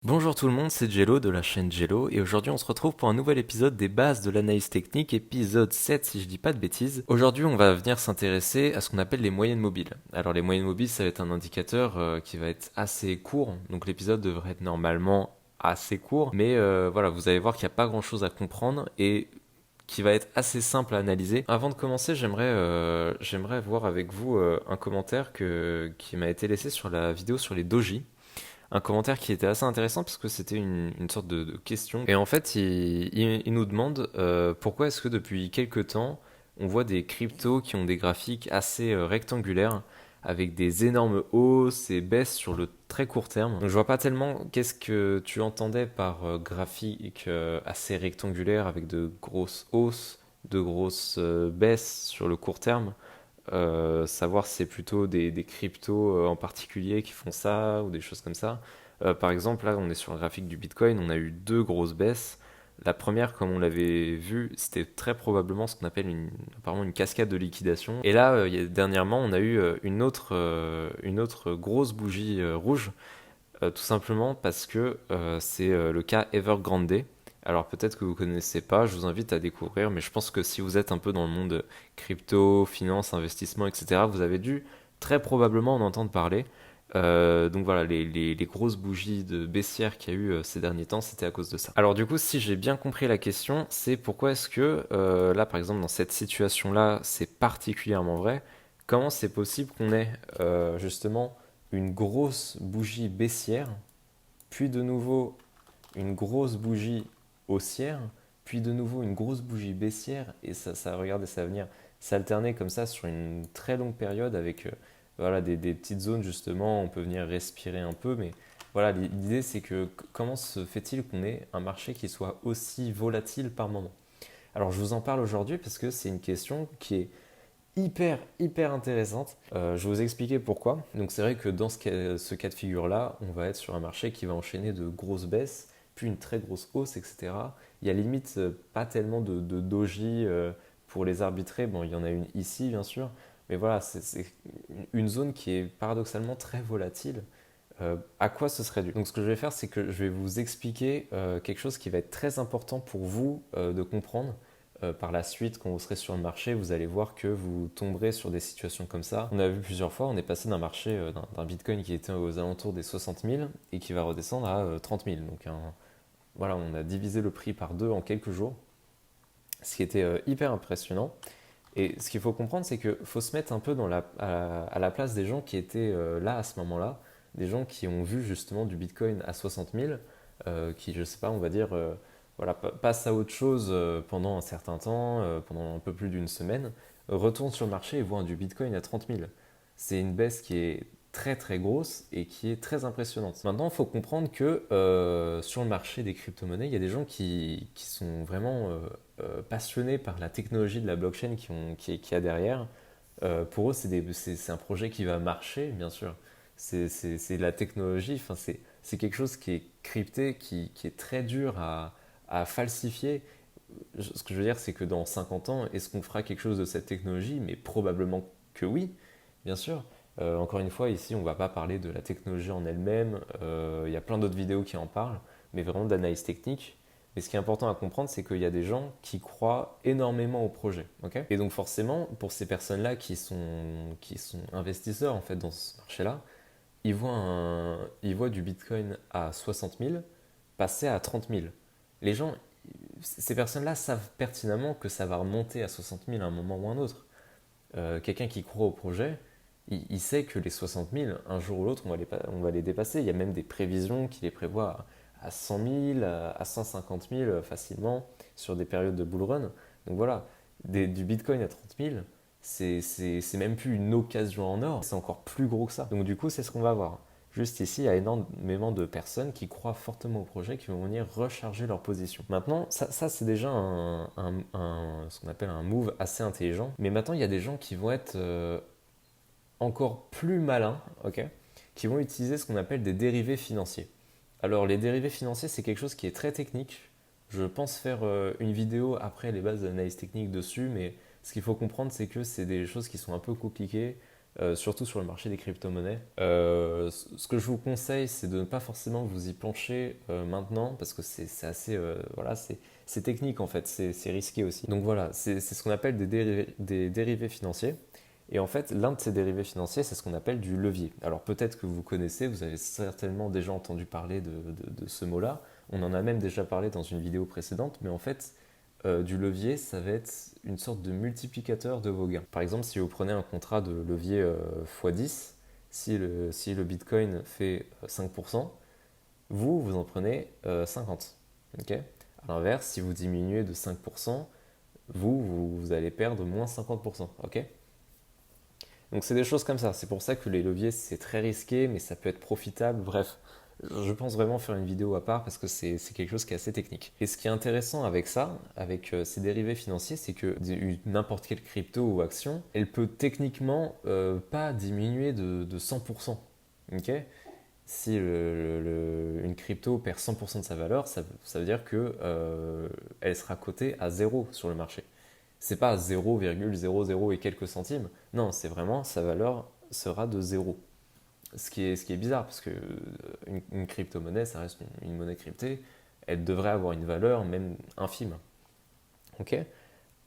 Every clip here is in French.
Bonjour tout le monde, c'est Jello de la chaîne Jello et aujourd'hui on se retrouve pour un nouvel épisode des bases de l'analyse technique, épisode 7 si je dis pas de bêtises. Aujourd'hui on va venir s'intéresser à ce qu'on appelle les moyennes mobiles. Alors les moyennes mobiles ça va être un indicateur qui va être assez court, donc l'épisode devrait être normalement assez court, mais voilà vous allez voir qu'il n'y a pas grand chose à comprendre et qui va être assez simple à analyser. Avant de commencer, j'aimerais voir avec vous un commentaire qui m'a été laissé sur la vidéo sur les doji, un commentaire qui était assez intéressant parce que c'était une sorte de question. Et en fait, il nous demande pourquoi est-ce que depuis quelques temps, on voit des cryptos qui ont des graphiques assez rectangulaires avec des énormes hausses et baisses sur le très court terme. Donc je vois pas tellement qu'est-ce que tu entendais par graphique assez rectangulaire avec de grosses hausses, de grosses baisses sur le court terme. Savoir si c'est plutôt des cryptos en particulier qui font ça ou des choses comme ça. Par exemple, là, on est sur le graphique du Bitcoin, on a eu deux grosses baisses. La première, comme on l'avait vu, c'était très probablement ce qu'on appelle apparemment une cascade de liquidation. Et là, dernièrement, on a eu une autre grosse bougie rouge, tout simplement parce que c'est le cas Evergrande. Alors peut-être que vous ne connaissez pas, je vous invite à découvrir, mais je pense que si vous êtes un peu dans le monde crypto, finance, investissement, etc., vous avez dû très probablement en entendre parler. Donc voilà, les grosses bougies de baissière qu'il y a eu ces derniers temps, c'était à cause de ça. Alors du coup, si j'ai bien compris la question, c'est pourquoi est-ce que là, par exemple, dans cette situation-là, c'est particulièrement vrai. Comment c'est possible qu'on ait justement une grosse bougie baissière, puis de nouveau une grosse bougie haussière, puis de nouveau une grosse bougie baissière, et regardez, ça va venir s'alterner comme ça sur une très longue période avec voilà, des petites zones justement, on peut venir respirer un peu, mais voilà, l'idée c'est que comment se fait-il qu'on ait un marché qui soit aussi volatile par moment? Alors je vous en parle aujourd'hui parce que c'est une question qui est hyper intéressante. Je vais vous expliquer pourquoi. Donc c'est vrai que dans ce cas de figure-là, on va être sur un marché qui va enchaîner de grosses baisses, puis une très grosse hausse, etc. Il y a limite pas tellement de doji pour les arbitrer. Bon, il y en a une ici, bien sûr. Mais voilà, c'est une zone qui est paradoxalement très volatile. À quoi ce serait dû? Donc ce que je vais faire, c'est que je vais vous expliquer quelque chose qui va être très important pour vous de comprendre. Par la suite, quand vous serez sur le marché, vous allez voir que vous tomberez sur des situations comme ça. On a vu plusieurs fois, on est passé d'un marché, d'un Bitcoin qui était aux alentours des 60 000 et qui va redescendre à 30 000. Donc voilà, on a divisé le prix par deux en quelques jours, ce qui était hyper impressionnant. Et ce qu'il faut comprendre, c'est qu'il faut se mettre un peu à la place des gens qui étaient là à ce moment-là, des gens qui ont vu justement du Bitcoin à 60 000, qui, je sais pas, on va dire, voilà, passent à autre chose pendant un certain temps, pendant un peu plus d'une semaine, retournent sur le marché et voient du Bitcoin à 30 000. C'est une baisse qui est très grosse et qui est très impressionnante. Maintenant, il faut comprendre que sur le marché des crypto-monnaies, il y a des gens qui sont vraiment passionnés par la technologie de la blockchain qui a derrière. Pour eux, c'est un projet qui va marcher, bien sûr. C'est de la technologie, enfin, c'est quelque chose qui est crypté, qui est très dur à falsifier. Ce que je veux dire, c'est que dans 50 ans, est-ce qu'on fera quelque chose de cette technologie? Mais probablement que oui, bien sûr. Encore une fois, ici, on ne va pas parler de la technologie en elle-même. Il y a plein d'autres vidéos qui en parlent, mais vraiment d'analyse technique. Mais ce qui est important à comprendre, c'est qu'il y a des gens qui croient énormément au projet. Ok. Et donc forcément, pour ces personnes-là qui sont investisseurs en fait dans ce marché-là, ils voient du Bitcoin à 60 000 passer à 30 000. Les gens, ces personnes-là savent pertinemment que ça va remonter à 60 000 à un moment ou un autre. Quelqu'un qui croit au projet, il sait que les 60 000, un jour ou l'autre, on va les dépasser. Il y a même des prévisions qui les prévoient à 100 000, à 150 000 facilement sur des périodes de bull run. Donc voilà, du Bitcoin à 30 000, c'est même plus une occasion en or, c'est encore plus gros que ça. Donc du coup, c'est ce qu'on va voir. Juste ici, il y a énormément de personnes qui croient fortement au projet, qui vont venir recharger leur position. Maintenant, ça c'est déjà ce qu'on appelle un move assez intelligent. Mais maintenant, il y a des gens qui vont être encore plus malins, ok, qui vont utiliser ce qu'on appelle des dérivés financiers. Alors, les dérivés financiers, c'est quelque chose qui est très technique. Je pense faire une vidéo après les bases d'analyse technique dessus, mais ce qu'il faut comprendre, c'est que c'est des choses qui sont un peu compliquées. surtout sur le marché des crypto-monnaies. Ce que je vous conseille, c'est de ne pas forcément vous y pencher maintenant, parce que c'est assez, voilà, c'est technique en fait, c'est risqué aussi. Donc voilà, c'est ce qu'on appelle des dérivés financiers. Et en fait, l'un de ces dérivés financiers, c'est ce qu'on appelle du levier. Alors peut-être que vous connaissez, vous avez certainement déjà entendu parler de ce mot-là. On en a même déjà parlé dans une vidéo précédente, mais en fait, du levier, ça va être une sorte de multiplicateur de vos gains. Par exemple, si vous prenez un contrat de levier x10, si le Bitcoin fait 5%, vous en prenez 50. Ok. À l'inverse, si vous diminuez de 5%, vous allez perdre moins 50%. Ok. Donc c'est des choses comme ça. C'est pour ça que les leviers, c'est très risqué, mais ça peut être profitable. Bref, je pense vraiment faire une vidéo à part parce que c'est quelque chose qui est assez technique. Et ce qui est intéressant avec ça, avec ces dérivés financiers, c'est que n'importe quelle crypto ou action, elle peut techniquement pas diminuer de 100%. Ok. Si une crypto perd 100% de sa valeur, ça veut dire que elle sera cotée à zéro sur le marché. C'est pas 0,00 et quelques centimes. Non, c'est vraiment sa valeur sera de zéro. Ce qui est bizarre parce que une crypto-monnaie, ça reste une monnaie cryptée, elle devrait avoir une valeur même infime. Ok.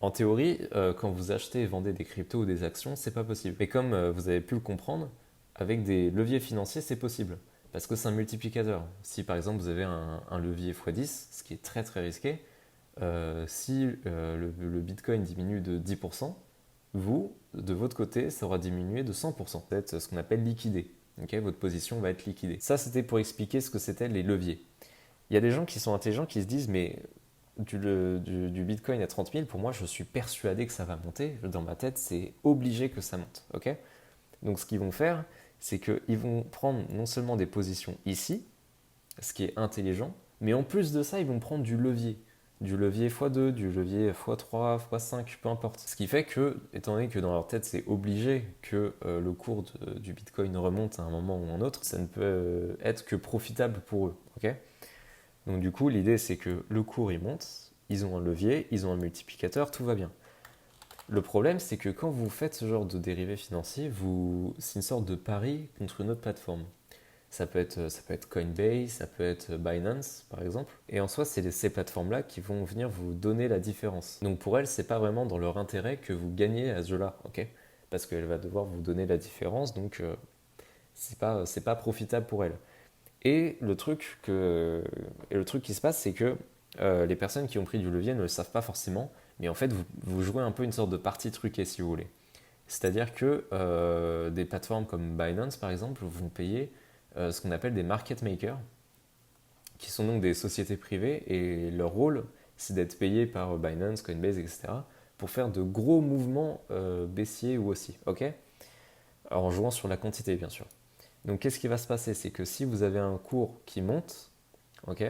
En théorie, quand vous achetez et vendez des cryptos ou des actions, c'est pas possible. Mais comme vous avez pu le comprendre, avec des leviers financiers, c'est possible. Parce que c'est un multiplicateur. Si par exemple vous avez un levier x10, ce qui est très très risqué, si le Bitcoin diminue de 10%, vous, de votre côté, ça aura diminué de 100%. C'est ce qu'on appelle liquidé. Okay, votre position va être liquidée. Ça, c'était pour expliquer ce que c'était les leviers. Il y a des gens qui sont intelligents qui se disent, mais du Bitcoin à 30 000, pour moi, je suis persuadé que ça va monter. Dans ma tête, c'est obligé que ça monte. Okay. Donc, ce qu'ils vont faire, c'est qu'ils vont prendre non seulement des positions ici, ce qui est intelligent, mais en plus de ça, ils vont prendre du levier. Du levier x2, du levier x3, x5, peu importe. Ce qui fait que, étant donné que dans leur tête, c'est obligé que le cours du Bitcoin remonte à un moment ou un autre, ça ne peut être que profitable pour eux. Okay. Donc du coup, l'idée, c'est que le cours, il monte, ils ont un levier, ils ont un multiplicateur, tout va bien. Le problème, c'est que quand vous faites ce genre de dérivé financier, c'est une sorte de pari contre une autre plateforme. Ça peut être Coinbase, ça peut être Binance, par exemple. Et en soi, c'est ces plateformes-là qui vont venir vous donner la différence. Donc pour elles, c'est pas vraiment dans leur intérêt que vous gagnez à ce jeu-là, ok. Parce qu'elle va devoir vous donner la différence, donc c'est pas profitable pour elle. Et le truc qui se passe, c'est que les personnes qui ont pris du levier ne le savent pas forcément, mais en fait, vous jouez un peu une sorte de partie truquée, si vous voulez. C'est-à-dire que des plateformes comme Binance, par exemple, vont payer ce qu'on appelle des market makers, qui sont donc des sociétés privées, et leur rôle, c'est d'être payé par Binance, Coinbase, etc., pour faire de gros mouvements baissiers ou haussiers, ok. Alors, en jouant sur la quantité, bien sûr. Donc, qu'est-ce qui va se passer? C'est que si vous avez un cours qui monte, ok,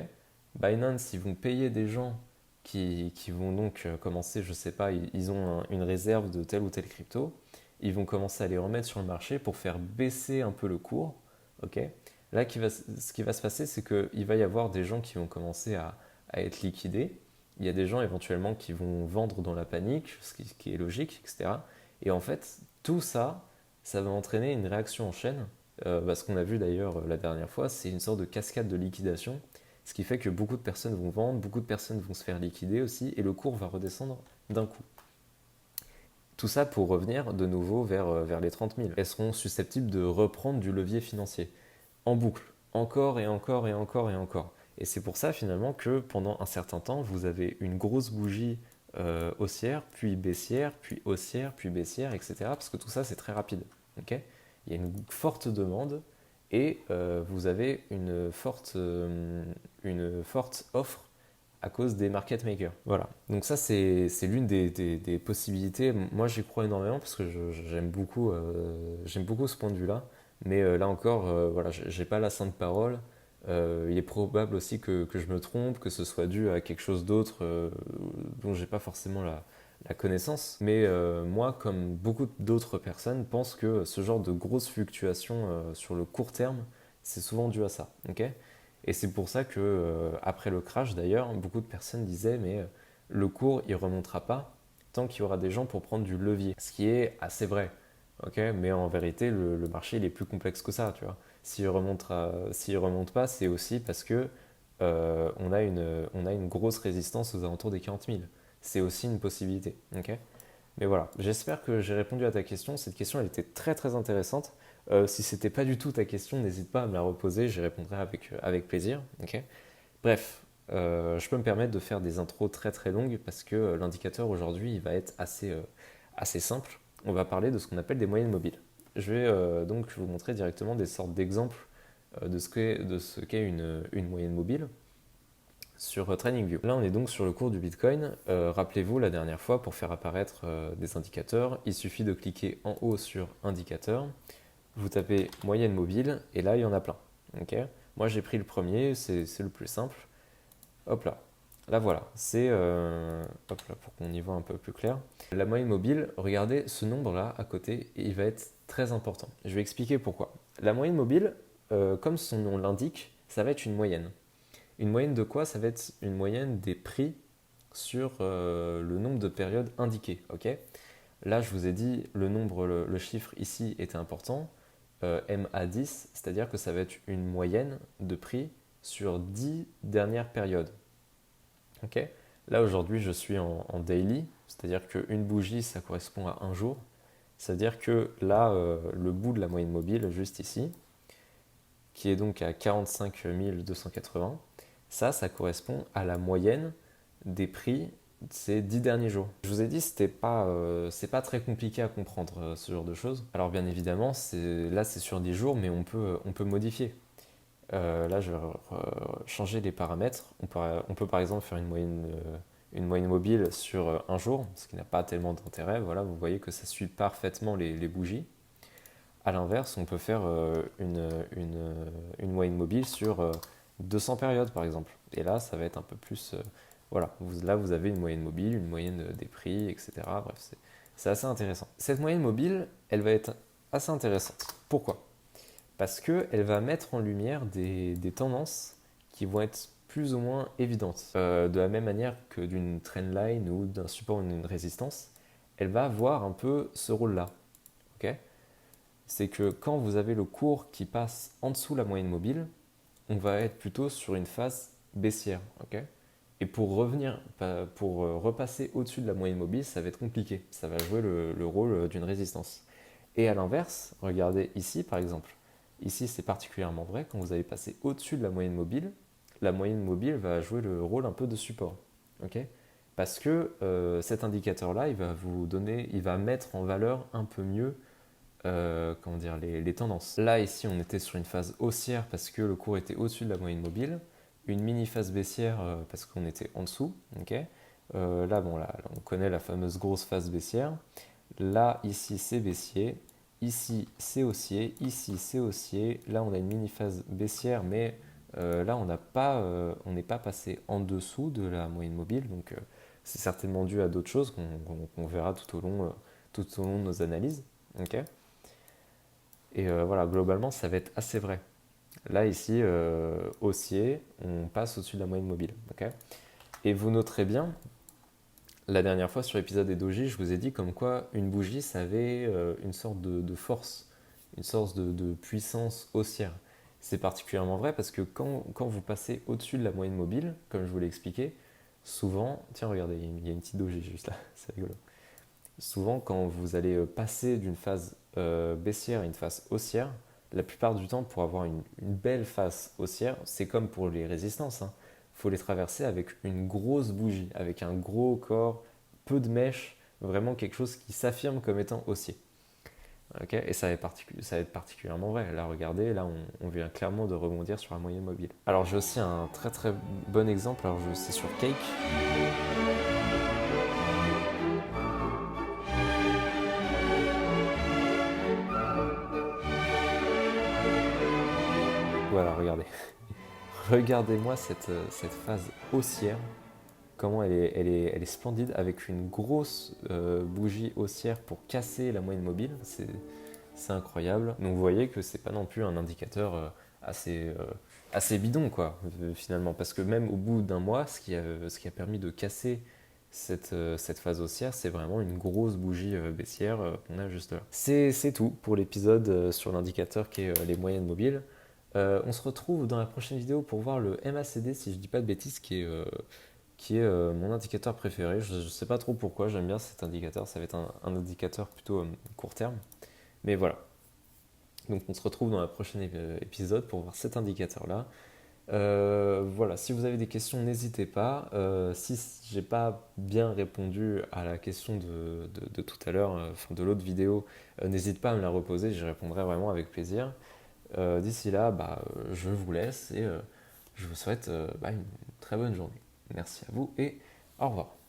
Binance, ils vont payer des gens qui vont donc commencer, je ne sais pas, ils ont une réserve de telle ou telle crypto, ils vont commencer à les remettre sur le marché pour faire baisser un peu le cours, ok. Là, ce qui va se passer, c'est qu'il va y avoir des gens qui vont commencer à être liquidés, il y a des gens éventuellement qui vont vendre dans la panique, ce qui est logique, etc. Et en fait, tout ça, ça va entraîner une réaction en chaîne. Ce qu'on a vu d'ailleurs la dernière fois, c'est une sorte de cascade de liquidation, ce qui fait que beaucoup de personnes vont vendre, beaucoup de personnes vont se faire liquider aussi, et le cours va redescendre d'un coup. Tout ça pour revenir de nouveau vers les 30 000. Elles seront susceptibles de reprendre du levier financier, en boucle, encore et encore et encore et encore. Et c'est pour ça finalement que pendant un certain temps, vous avez une grosse bougie haussière, puis baissière, puis haussière, puis baissière, etc. Parce que tout ça, c'est très rapide. Okay. Il y a une forte demande et vous avez une forte offre à cause des market makers. Voilà. Donc ça, c'est l'une des possibilités. Moi, j'y crois énormément parce que j'aime beaucoup ce point de vue-là. Mais là encore, voilà, j'ai pas la sainte parole. Il est probable aussi que je me trompe, que ce soit dû à quelque chose d'autre dont j'ai pas forcément la connaissance. Mais moi, comme beaucoup d'autres personnes, pense que ce genre de grosses fluctuations sur le court terme, c'est souvent dû à ça. Ok. Et c'est pour ça que après le crash d'ailleurs, beaucoup de personnes disaient mais le cours il remontera pas tant qu'il y aura des gens pour prendre du levier. Ce qui est assez vrai. Ok, mais en vérité, le marché il est plus complexe que ça, tu vois. S'il remonte pas, c'est aussi parce que on a une grosse résistance aux alentours des 40 000. C'est aussi une possibilité. Ok. Mais voilà, j'espère que j'ai répondu à ta question. Cette question, elle était très très intéressante. Si c'était pas du tout ta question, n'hésite pas à me la reposer, j'y répondrai avec plaisir. Ok. Bref, je peux me permettre de faire des intros très très longues parce que l'indicateur aujourd'hui, il va être assez simple. On va parler de ce qu'on appelle des moyennes mobiles. Je vais donc vous montrer directement des sortes d'exemples de ce qu'est une moyenne mobile sur TradingView. Là, on est donc sur le cours du Bitcoin. Rappelez-vous, la dernière fois, pour faire apparaître des indicateurs, il suffit de cliquer en haut sur indicateur, vous tapez moyenne mobile, et là, il y en a plein. Ok. Moi, j'ai pris le premier, c'est le plus simple. Hop là. Là, voilà. C'est hop là, pour qu'on y voit un peu plus clair. La moyenne mobile, regardez ce nombre-là à côté, et il va être très important. Je vais expliquer pourquoi. La moyenne mobile, comme son nom l'indique, ça va être une moyenne. Une moyenne de quoi? Ça va être une moyenne des prix sur le nombre de périodes indiquées. Ok. Là, je vous ai dit, le chiffre ici était important. MA10, c'est-à-dire que ça va être une moyenne de prix sur 10 dernières périodes. Ok. Là, aujourd'hui, je suis en daily, c'est-à-dire qu'une bougie, ça correspond à un jour. C'est-à-dire que là, le bout de la moyenne mobile, juste ici, qui est donc à 45 280, ça correspond à la moyenne des prix de ces 10 derniers jours. Je vous ai dit, c'est pas très compliqué à comprendre ce genre de choses. Alors bien évidemment, là c'est sur 10 jours, mais on peut modifier. Là, je vais changer les paramètres. On peut par exemple faire une moyenne mobile sur un jour, ce qui n'a pas tellement d'intérêt. Voilà, vous voyez que ça suit parfaitement les bougies. À l'inverse, on peut faire une moyenne mobile sur 200 périodes, par exemple. Et là, ça va être un peu plus... voilà, là, vous avez une moyenne mobile, une moyenne des prix, etc. Bref, c'est assez intéressant. Cette moyenne mobile, elle va être assez intéressante. Pourquoi? Parce qu'elle va mettre en lumière des tendances qui vont être plus ou moins évidentes. De la même manière que d'une trendline ou d'un support ou d'une résistance, elle va avoir un peu ce rôle-là. Ok. C'est que quand vous avez le cours qui passe en dessous la moyenne mobile, on va être plutôt sur une phase baissière. Okay. Et pour repasser au-dessus de la moyenne mobile, ça va être compliqué. Ça va jouer le rôle d'une résistance. Et à l'inverse, regardez ici par exemple. Ici, c'est particulièrement vrai. Quand vous allez passer au-dessus de la moyenne mobile va jouer le rôle un peu de support. Okay. Parce que cet indicateur-là, il va mettre en valeur un peu mieux comment dire, les tendances. Là, ici, on était sur une phase haussière parce que le cours était au-dessus de la moyenne mobile, une mini phase baissière parce qu'on était en dessous. Okay. Là, bon, là, on connaît la fameuse grosse phase baissière. Là, ici, c'est baissier. Ici, c'est haussier. Ici, c'est haussier. Là, on a une mini phase baissière, mais là, on n'est pas passé en dessous de la moyenne mobile. Donc, c'est certainement dû à d'autres choses qu'on verra tout au long de nos analyses. Okay. Et voilà, globalement, ça va être assez vrai. Là, ici, haussier, on passe au-dessus de la moyenne mobile. Okay. Et vous noterez bien, la dernière fois sur l'épisode des dojis, je vous ai dit comme quoi une bougie, ça avait une sorte de force, une sorte de puissance haussière. C'est particulièrement vrai parce que quand vous passez au-dessus de la moyenne mobile, comme je vous l'ai expliqué, souvent, tiens, regardez, il y a une petite doji juste là, c'est rigolo. Souvent, quand vous allez passer d'une phase baissière à une phase haussière, la plupart du temps, pour avoir une belle phase haussière, c'est comme pour les résistances. Il faut les traverser avec une grosse bougie, avec un gros corps, peu de mèches, vraiment quelque chose qui s'affirme comme étant haussier. Okay. Et ça va être particulièrement vrai. Là, regardez, là, on vient clairement de rebondir sur la moyenne mobile. Alors, j'ai aussi un très très bon exemple. Alors, c'est sur Cake. Voilà, regardez. Regardez-moi cette phase haussière, comment elle est splendide avec une grosse bougie haussière pour casser la moyenne mobile, c'est incroyable. Donc vous voyez que c'est pas non plus un indicateur assez bidon quoi, finalement, parce que même au bout d'un mois, ce qui a permis de casser cette phase haussière, c'est vraiment une grosse bougie baissière qu'on a juste là. C'est tout pour l'épisode sur l'indicateur qui est les moyennes mobiles. On se retrouve dans la prochaine vidéo pour voir le MACD, si je dis pas de bêtises, qui est mon indicateur préféré. Je ne sais pas trop pourquoi, j'aime bien cet indicateur. Ça va être un indicateur plutôt court terme. Mais voilà. Donc on se retrouve dans le prochain épisode pour voir cet indicateur-là. Voilà, si vous avez des questions, n'hésitez pas. Si j'ai pas bien répondu à la question de tout à l'heure, enfin de l'autre vidéo, n'hésite pas à me la reposer, j'y répondrai vraiment avec plaisir. D'ici là, je vous laisse et je vous souhaite une très bonne journée. Merci à vous et au revoir.